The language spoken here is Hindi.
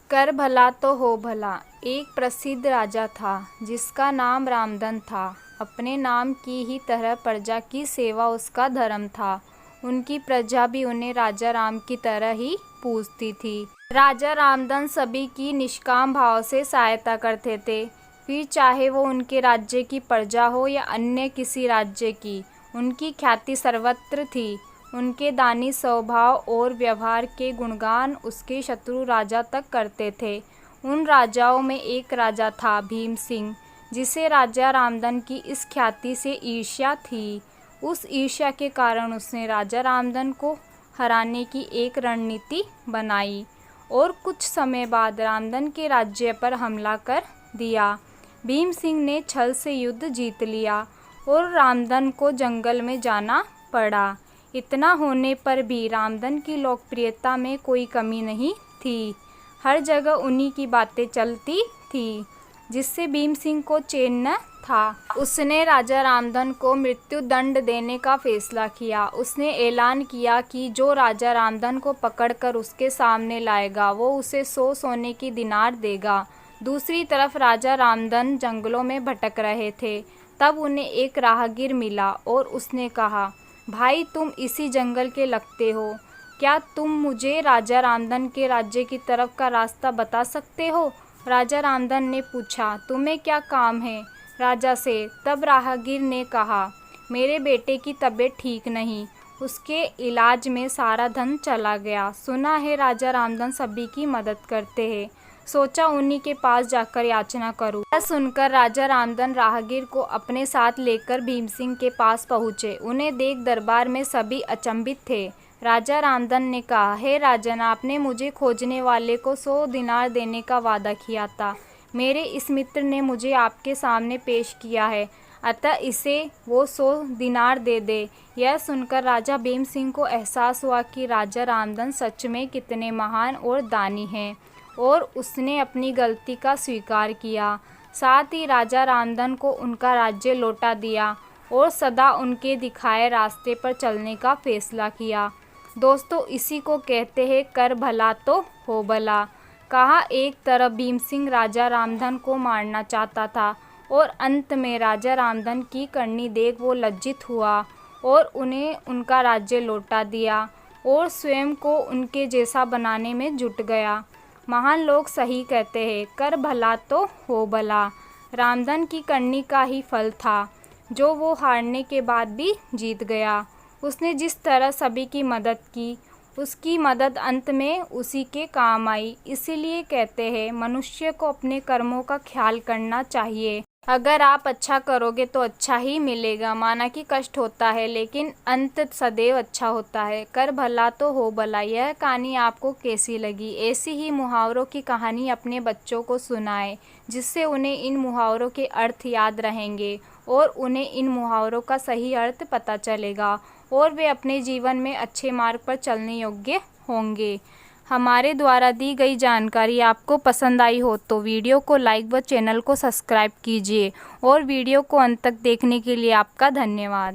कर भला तो हो भला। एक प्रसिद्ध राजा था जिसका नाम रामधन था। अपने नाम की ही तरह प्रजा की सेवा उसका धर्म था। उनकी प्रजा भी उन्हें राजा राम की तरह ही पूजती थी। राजा रामधन सभी की निष्काम भाव से सहायता करते थे, फिर चाहे वो उनके राज्य की प्रजा हो या अन्य किसी राज्य की। उनकी ख्याति सर्वत्र थी। उनके दानी स्वभाव और व्यवहार के गुणगान उसके शत्रु राजा तक करते थे। उन राजाओं में एक राजा था भीम सिंह, जिसे राजा रामधन की इस ख्याति से ईर्ष्या थी। उस ईर्ष्या के कारण उसने राजा रामधन को हराने की एक रणनीति बनाई और कुछ समय बाद रामधन के राज्य पर हमला कर दिया। भीम सिंह ने छल से युद्ध जीत लिया और रामधन को जंगल में जाना पड़ा। इतना होने पर भी रामधन की लोकप्रियता में कोई कमी नहीं थी। हर जगह उन्हीं की बातें चलती थी, जिससे भीम सिंह को चैन न था। उसने राजा रामधन को मृत्यु दंड देने का फैसला किया। उसने ऐलान किया कि जो राजा रामधन को पकड़कर उसके सामने लाएगा वो उसे 100 सोने की दिनार देगा। दूसरी तरफ राजा रामधन जंगलों में भटक रहे थे। तब उन्हें एक राहगीर मिला और उसने कहा, भाई तुम इसी जंगल के लगते हो, क्या तुम मुझे राजा रामधन के राज्य की तरफ का रास्ता बता सकते हो? राजा रामधन ने पूछा, तुम्हें क्या काम है राजा से? तब राहगीर ने कहा, मेरे बेटे की तबीयत ठीक नहीं, उसके इलाज में सारा धन चला गया। सुना है राजा रामधन सभी की मदद करते हैं, सोचा उन्हीं के पास जाकर याचना करूं। यह सुनकर राजा रामधन राहगीर को अपने साथ लेकर भीम सिंह के पास पहुँचे। उन्हें देख दरबार में सभी अचंभित थे। राजा रामधन ने कहा, हे राजन, आपने मुझे खोजने वाले को 100 दिनार देने का वादा किया था। मेरे इस मित्र ने मुझे आपके सामने पेश किया है, अतः इसे वो 100 दिनार दे दे। यह सुनकर राजा भीम सिंह को एहसास हुआ कि राजा रामधन सच में कितने महान और दानी हैं, और उसने अपनी गलती का स्वीकार किया। साथ ही राजा रामधन को उनका राज्य लौटा दिया और सदा उनके दिखाए रास्ते पर चलने का फैसला किया। दोस्तों, इसी को कहते हैं कर भला तो हो भला। कहा एक तरफ भीम सिंह राजा रामधन को मारना चाहता था और अंत में राजा रामधन की करनी देख वो लज्जित हुआ और उन्हें उनका राज्य लौटा दिया और स्वयं को उनके जैसा बनाने में जुट गया। महान लोग सही कहते हैं, कर भला तो हो भला। रामधन की करनी का ही फल था, जो वो हारने के बाद भी जीत गया। उसने जिस तरह सभी की मदद की, उसकी मदद अंत में उसी के काम आई। इसीलिए कहते हैं, मनुष्य को अपने कर्मों का ख्याल करना चाहिए। अगर आप अच्छा करोगे तो अच्छा ही मिलेगा। माना कि कष्ट होता है, लेकिन अंत सदैव अच्छा होता है। कर भला तो हो भला। यह कहानी आपको कैसी लगी? ऐसी ही मुहावरों की कहानी अपने बच्चों को सुनाएं, जिससे उन्हें इन मुहावरों के अर्थ याद रहेंगे और उन्हें इन मुहावरों का सही अर्थ पता चलेगा और वे अपने जीवन में अच्छे मार्ग पर चलने योग्य होंगे। हमारे द्वारा दी गई जानकारी आपको पसंद आई हो तो वीडियो को लाइक व चैनल को सब्सक्राइब कीजिए, और वीडियो को अंत तक देखने के लिए आपका धन्यवाद।